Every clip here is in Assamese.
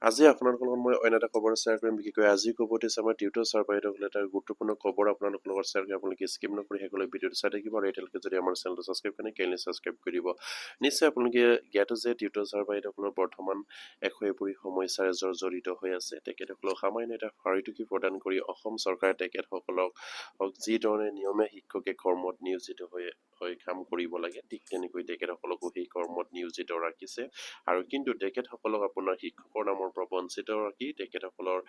আজি আপোনালোকৰ লগত মই অন্য এটা খবৰ শ্বেয়াৰ কৰিম। বিশেষকৈ আজি খবৰটো হৈছে আমাৰ টিউটৰ ছাৰ বাইদেউসকলে এটা গুৰুত্বপূৰ্ণ খবৰ আপোনালোকৰ লগত শ্বেয়াৰ কৰি আপোনালোকে স্কিপ নকৰি শেষলৈ ভিডিঅ'টো চাই থাকিব আৰু এতিয়ালৈকে যদি আমাৰ চেনেলটো ছাবস্ক্ৰাইব কৰে কাইণ্ডলি ছাবস্ক্ৰাইব কৰি দিব। নিশ্চয় আপোনালোকে জ্ঞাত যে টিউটৰ ছাৰ বাইদেউসকলৰ বৰ্তমান এশৈ সমস্যাৰ জড়িত হৈ আছে। তেখেতসকলক সামান্য এটা ফাৰিটুকি প্ৰদান কৰি অসম চৰকাৰে তেখেতসকলক যি ধৰণে নিয়মে শিক্ষকে কৰ্মত নিয়োজিত হৈ কাম কৰিব লাগে, ঠিক তেনেকৈ তেখেতসকলকো সেই কৰ্মত নিয়োজিত ৰাখিছে। আৰু কিন্তু তেখেতসকলক আপোনাৰ শিক্ষকৰ নামৰ পৰা বঞ্চিত ৰাখি তেখেতসকলৰ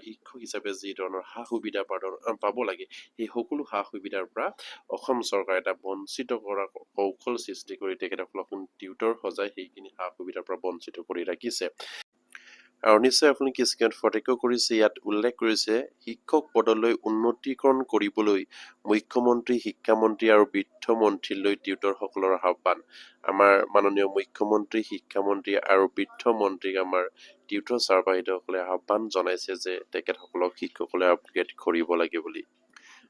শিক্ষক হিচাপে যি ধৰণৰ সা সুবিধা পাব লাগে, সেই সকলো সা সুবিধাৰ পৰা অসম চৰকাৰে এটা বঞ্চিত কৰা কৌশল সৃষ্টি কৰি তেখেতসকলক টিউটৰ সজাই সেইখিনি সা সুবিধাৰ পৰা বঞ্চিত কৰি ৰাখিছে। আৰু নিশ্চয় আপুনি কি স্ক্ৰীনত প্ৰত্যক্ষ কৰিছে, ইয়াত উল্লেখ কৰিছে শিক্ষক পদলৈ উন্নতিকৰণ কৰিবলৈ মুখ্যমন্ত্ৰী, শিক্ষামন্ত্ৰী আৰু বিত্তমন্ত্ৰীলৈ টিউটৰসকলৰ আহ্বান। আমাৰ মাননীয় মুখ্যমন্ত্ৰী, শিক্ষামন্ত্ৰী আৰু বিত্তমন্ত্ৰীক আমাৰ টিউটৰ ছাৰ বাইদেউসকলে আহ্বান জনাইছে যে তেখেতসকলক শিক্ষকসকলে আপগ্ৰেড কৰিব লাগে বুলি।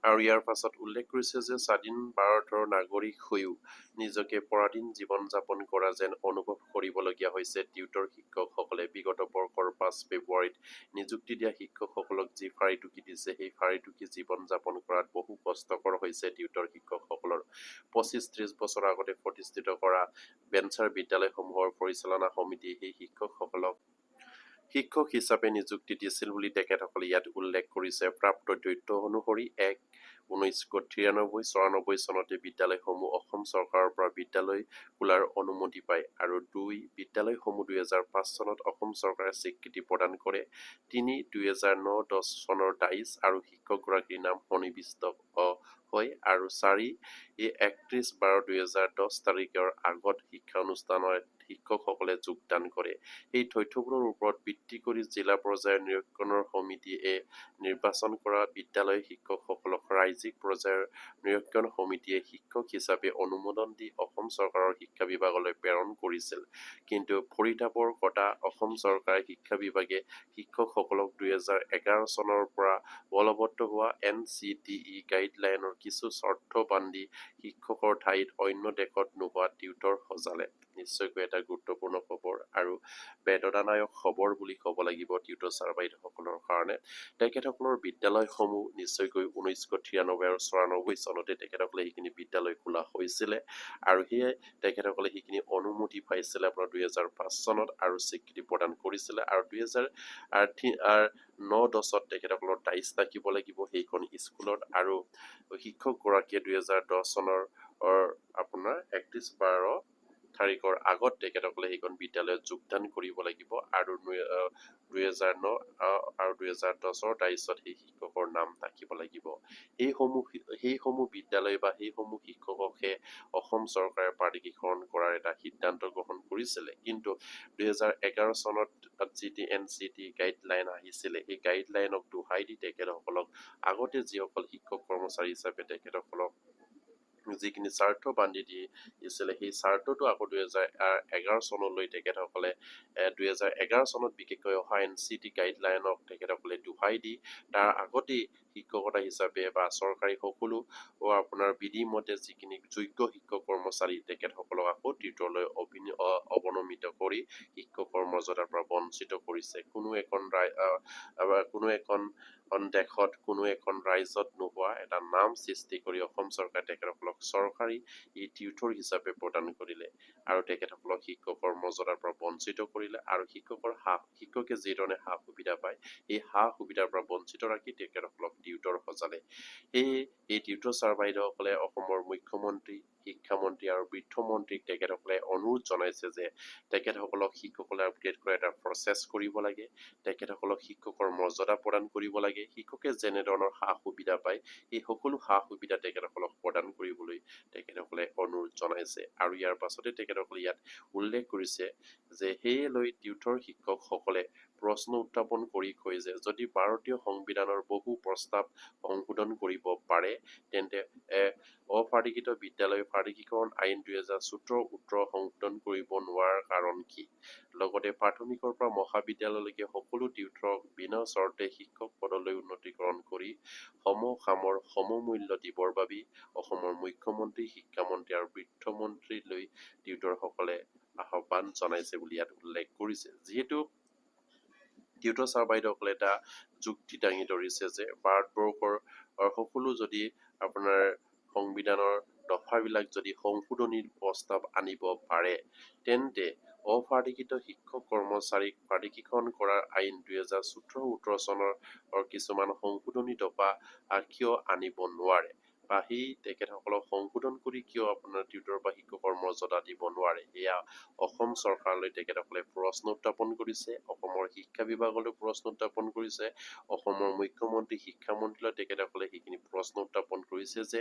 আৰু ইয়াৰ পাছত উল্লেখ কৰিছে যে স্বাধীন ভাৰতৰ নাগৰিক হৈও নিজকে পৰাধীন জীৱন যাপন কৰা যেন অনুভৱ কৰিবলগীয়া হৈছে টিউটৰ শিক্ষকসকলে। বিগত বৰ্ষৰ 5 ফেব্ৰুৱাৰীত নিযুক্তি দিয়া শিক্ষকসকলক যি ফাৰিটুকি দিছে, সেই ফাৰিটুকি জীৱন যাপন কৰাত বহু কষ্টকৰ হৈছে টিউটৰ শিক্ষকসকলৰ। 25-30 বছৰ আগতে প্ৰতিষ্ঠিত কৰা বেঞ্চাৰ বিদ্যালয়সমূহৰ পৰিচালনা সমিতিয়ে সেই শিক্ষকসকলক শিক্ষক হিচাপে নিযুক্তি দিছিল বুলি তেখেতসকলে ইয়াত উল্লেখ কৰিছে। প্ৰাপ্ত তথ্য অনুসৰি 1993-94 চনতে বিদ্যালয়সমূহ অসম চৰকাৰৰ পৰা বিদ্যালয় খোলাৰ অনুমতি পায় আৰু 2 বিদ্যালয়সমূহ 2005 চনত অসম চৰকাৰে স্বীকৃতি প্ৰদান কৰে। 3 2009-10 চনৰ 22 আৰু শিক্ষকগৰাকীৰ নাম সন্নিৱিষ্ট হয় আৰু 4 31/12/2010 তাৰিখৰ আগত শিক্ষানুষ্ঠানৰ শিক্ষকসকলে যোগদান কৰে। এই তথ্যবোৰৰ ওপৰত ভিত্তি কৰি জিলা পৰ্যায়ৰ নিৰীক্ষণৰ সমিতিয়ে নিৰ্বাচন কৰা বিদ্যালয় শিক্ষকসকলক ৰাজ্যিক পৰ্যায়ৰ নিৰীক্ষণ সমিতিয়ে শিক্ষক হিচাপে অনুমোদন দি অসম চৰকাৰৰ শিক্ষা বিভাগলৈ প্ৰেৰণ কৰিছিল। কিন্তু পৰিতাপৰ কথা, অসম চৰকাৰে শিক্ষা বিভাগে শিক্ষকসকলক 2011 চনৰ পৰা বলবৎ হোৱা NCTE গাইডলাইনৰ কিছু চৰ্ত বান্ধি শিক্ষকৰ ঠাইত অন্য দেশত নোহোৱা টিউটৰ সজালে। নিশ্চয়কৈ এটা গুৰুত্বপূৰ্ণ খবৰ আৰু বেদনাদায়ক খবৰ বুলি ক'ব লাগিব টিউটৰ ছাৰ বাইদেউসকলৰ কাৰণে। তেখেতসকলৰ বিদ্যালয়সমূহ নিশ্চয়কৈ 1993 আৰু 94 চনতে তেখেতসকলে সেইখিনি বিদ্যালয় খোলা হৈছিলে আৰু সেয়ে তেখেতসকলে সেইখিনি অনুমতি পাইছিলে আপোনাৰ 2005 চনত আৰু স্বীকৃতি প্ৰদান কৰিছিলে আৰু 2009-10 তেখেতসকলৰ দায়িত্ব থাকিব লাগিব সেইখন স্কুলত আৰু শিক্ষকগৰাকীয়ে 2010 চনৰ আপোনাৰ 31/12 তাৰিখৰ আগত তেখেতসকলে সেইখন বিদ্যালয়ত যোগদান কৰিব লাগিব আৰু 2009 আৰু 2010 দায়িত্বত সেই শিক্ষকৰ নাম থাকিব লাগিব। সেইসমূহ বিদ্যালয় বা সেইসমূহ শিক্ষককহে অসম চৰকাৰে প্ৰাধিকৰণ কৰাৰ এটা সিদ্ধান্ত গ্ৰহণ কৰিছিলে। কিন্তু 2011 চনত যি NCTE গাইডলাইন আহিছিলে, সেই গাইডলাইনক দোহাই দি তেখেতসকলক আগতে যিসকল শিক্ষক কৰ্মচাৰী হিচাপে তেখেতসকলক যিখিনি স্বাৰ্থ বান্ধি দিছিলে, সেই স্বাৰ্থটো আকৌ 2011 চনলৈ তেখেতসকলে 2011 চনত বিশেষকৈ অহা NCTE গাইডলাইনক তেখেতসকলে দোহাই দি তাৰ আগতেই শিক্ষকতা হিচাপে বা চৰকাৰী সকলো আপোনাৰ বিধিমতে যিখিনি যোগ্য শিক্ষক কৰ্মচাৰী তেখেতসকলক আকৌ টিউটৰলৈ অৱনমিত কৰি শিক্ষকৰ মৰ্যাদাৰ পৰা বঞ্চিত কৰিছে। কোনো এখন দেশত, কোনো এখন ৰাজ্যত নোহোৱা এটা নাম সৃষ্টি কৰি অসম চৰকাৰে তেখেতসকলক চৰকাৰী এই টিউটৰ হিচাপে প্ৰদান কৰিলে আৰু তেখেতসকলক শিক্ষকৰ মৰ্যাদাৰ পৰা বঞ্চিত কৰিলে আৰু শিক্ষকে যি ধৰণে সা সুবিধা পায়, এই সা সুবিধাৰ পৰা বঞ্চিত ৰাখি তেখেতসকলক টিউটৰ সজালে। এই টিউটৰ ছাৰ বাইদেউসকলে অসমৰ মুখ্যমন্ত্ৰী, শিক্ষামন্ত্ৰী আৰু বিত্তমন্ত্ৰীক তেখেতসকলে অনুৰোধ জনাইছে যে তেখেতসকলক শিক্ষকসকলে আপগ্ৰেড কৰা এটা প্ৰচেছ কৰিব লাগে, তেখেতসকলক শিক্ষকৰ মৰ্যাদা প্ৰদান কৰিব লাগে। শিক্ষকে যেনে ধৰণৰ সা সুবিধা পায় এই সকলো সা সুবিধা তেখেতসকলক প্ৰদান কৰিবলৈ তেখেতসকলে অনুৰোধ জনাইছে আৰু ইয়াৰ পাছতে তেখেতসকলে ইয়াত উল্লেখ কৰিছে যে সেয়ে লৈ টিউটৰ শিক্ষকসকলে প্ৰশ্ন উত্থাপন কৰি কয় যে যদি ভাৰতীয় সংবিধানৰ বহু প্ৰস্তাৱ সংশোধন কৰিব পাৰে তেন্তে অপাৰিকৃত বিদ্যালয় প্ৰাধিকৰণ আইন 2017 সংশোধন কৰিব নোৱাৰাৰ কাৰণ কি? লগতে প্ৰাথমিকৰ পৰা মহাবিদ্যালয়লৈকে সকলো টিউটৰক বিনা চৰ্তে শিক্ষক পদলৈ উন্নতিকৰণ কৰি সমসামৰ সমমূল্য দিবৰ বাবে অসমৰ মুখ্যমন্ত্ৰী, শিক্ষামন্ত্ৰী আৰু বিত্তমন্ত্ৰীলৈ টিউটৰসকলে আহ্বান জনাইছে বুলি ইয়াত উল্লেখ কৰিছে। যিহেতু টিউটৰ ছাৰ বাইদেউসকলে এটা যুক্তি দাঙি ধৰিছে যে ভাৰতবৰ্ষৰ সকলো যদি আপোনাৰ সংবিধানৰ দফাবিলাক যদি সংশোধনীৰ প্ৰস্তাৱ আনিব পাৰে তেন্তে অপাৰ্টিকৃত শিক্ষক কৰ্মচাৰীক পাৰ্টিকীকৰণ কৰাৰ আইন 2014-18 চনৰ কিছুমান সংশোধনী দফা কিয় আনিব নোৱাৰে বা সেই তেখেতসকলক সংশোধন কৰি কিয় আপোনাৰ টিউটৰ বা শিক্ষকৰ মৰ্যাদা দিব নোৱাৰে এয়া অসম চৰকাৰলৈ তেখেতসকলে প্ৰশ্ন উত্থাপন কৰিছে অসমৰ শিক্ষা বিভাগলৈ প্ৰশ্ন উত্থাপন কৰিছে অসমৰ মুখ্যমন্ত্ৰী শিক্ষামন্ত্ৰীলৈ তেখেতসকলে সেইখিনি প্ৰশ্ন উত্থাপন কৰিছে যে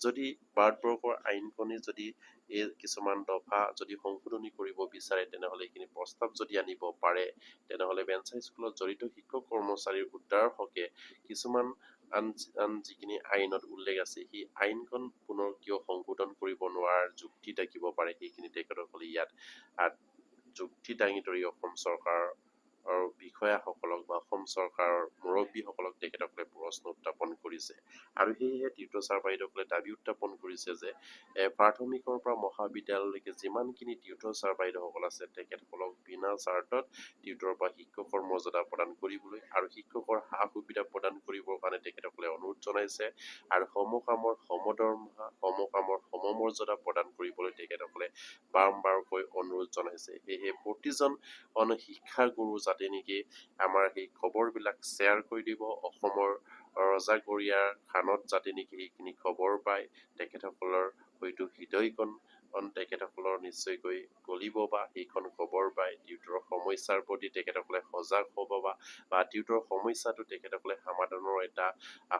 যদি ভাৰতবৰ্ষৰ আইনখনি যদি এই কিছুমান দফা যদি সংশোধনী কৰিব বিচাৰে তেনেহলে এইখিনি প্ৰস্তাৱ যদি আনিব পাৰে তেনেহলে বেঞ্চাৰ স্কুলত জড়িত শিক্ষক কৰ্মচাৰীৰ উদ্ধাৰৰ হকে কিছুমান আন যিখিনি আইনত উল্লেখ আছে সেই আইনখন পুনৰ কিয় সংশোধন কৰিব নোৱাৰাৰ যুক্তি থাকিব পাৰে সেইখিনি তেখেতসকলে ইয়াত যুক্তি দাঙি ধৰি অসম চৰকাৰৰ বিষয়াসকলক বা অসম চৰকাৰৰ মুৰব্বীসকলক তেখেতসকলে প্ৰশ্ন উত্থাপন কৰিছে আৰু সেয়েহে টিউটৰ ছাৰ বাইদেউসকলে দাবী উত্থাপন কৰিছে যে প্ৰাথমিকৰ পৰা মহাবিদ্যালয়লৈকে যিমানখিনি টিউটৰ ছাৰ বাইদেউসকল আছে তেখেতসকলক বিনা স্বাৰ্থত টিউটৰ বা শিক্ষকৰ মৰ্যাদা প্ৰদান কৰিবলৈ আৰু শিক্ষকৰ সা সুবিধা প্ৰদান কৰিবৰ কাৰণে তেখেতসকলে অনুৰোধ জনাইছে আৰু সমকামৰ সমদৰমহা সমকামৰ সমমৰ্যাদা প্ৰদান কৰিবলৈ তেখেতসকলে বাৰম্বাৰকৈ অনুৰোধ জনাইছে সেয়েহে প্ৰতিজন শিক্ষাগুৰু যাতে নেকি আমাৰ সেই খবৰবিলাক শ্বেয়াৰ কৰি দিব অসমৰ ৰজাঘৰীয়াৰ খানত যাতে নেকি সেইখিনি খবৰ পায় তেখেতসকলৰ হয়তো হৃদয়কণ তেখেতসকলৰ নিশ্চয়কৈ গলিব বা সেইখন খবৰ পাই টিউটৰৰ সমস্যাৰ প্ৰতি তেখেতসকলে সজাগ হ'ব বা টিউটৰৰ সমস্যাটো তেখেতসকলে সমাধানৰ এটা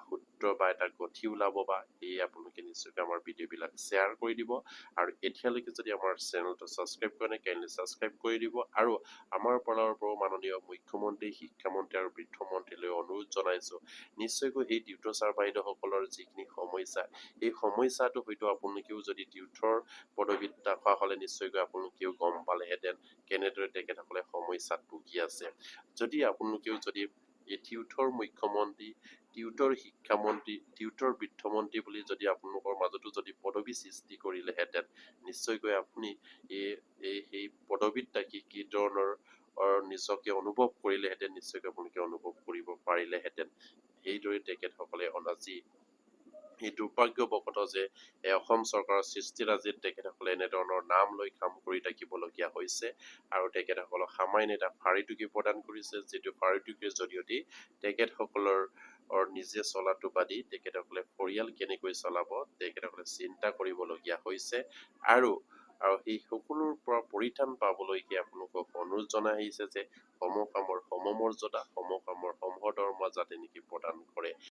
সূত্ৰ বা এটা গঠি ওলাব বা এই আপোনালোকে নিশ্চয়কৈ আমাৰ ভিডিঅ'বিলাক শ্বেয়াৰ কৰি দিব আৰু এতিয়ালৈকে যদি আমাৰ চেনেলটো ছাবস্ক্ৰাইব কৰা নাই কাইণ্ডলি ছাবস্ক্ৰাইব কৰি দিব আৰু আমাৰ পৰাও মাননীয় মুখ্যমন্ত্ৰী শিক্ষামন্ত্ৰী আৰু বিত্তমন্ত্ৰীলৈ অনুৰোধ জনাইছো নিশ্চয়কৈ এই টিউটৰ ছাৰ বাইদেউসকলৰ যিখিনি সমস্যা এই সমস্যাটো হয়তো আপোনালোকেও যদি টিউটৰ পদবীত থকা হলে নিশ্চয়কৈ আপোনালোকেও গম পালেহেঁতেন কেনেদৰে তেখেতসকলে সমস্যাত ভুগি আছে যদি আপোনালোকেও যদি এই টিউটৰ মুখ্যমন্ত্ৰী টিউটৰ শিক্ষামন্ত্ৰী টিউটৰ বিত্তমন্ত্ৰী বুলি যদি আপোনালোকৰ মাজতো যদি পদবী সৃষ্টি কৰিলেহেঁতেন নিশ্চয়কৈ আপুনি সেই পদবীত থাকি কি ধৰণৰ নিজকে অনুভৱ কৰিলেহেঁতেন নিশ্চয়কৈ আপোনালোকে অনুভৱ কৰিব পাৰিলেহেঁতেন সেইদৰে তেখেতসকলে আজি এই দুৰ্ভাগ্যবশত যে অসম চৰকাৰৰ সৃষ্টিৰাজিত তেখেতসকলে এনেধৰণৰ নাম লৈ কাম কৰি থাকিবলগীয়া হৈছে আৰু তেখেতসকলক সামান্য এটা ফাৰিটুকি প্ৰদান কৰিছে যিটো ফাৰিটুকিৰ জৰিয়তে তেখেতসকলৰ নিজে চলাটো বাদি তেখেতসকলে পৰিয়াল কেনেকৈ চলাব তেখেতসকলে চিন্তা কৰিবলগীয়া হৈছে আৰু সেই সকলোৰ পৰা পৰিত্ৰাণ পাবলৈকে আপোনালোকক অনুৰোধ জনাই আহিছে যে সমকামৰ সমমৰ্যাদা সমকামৰ সমধৰ্ম যাতে নেকি প্ৰদান কৰে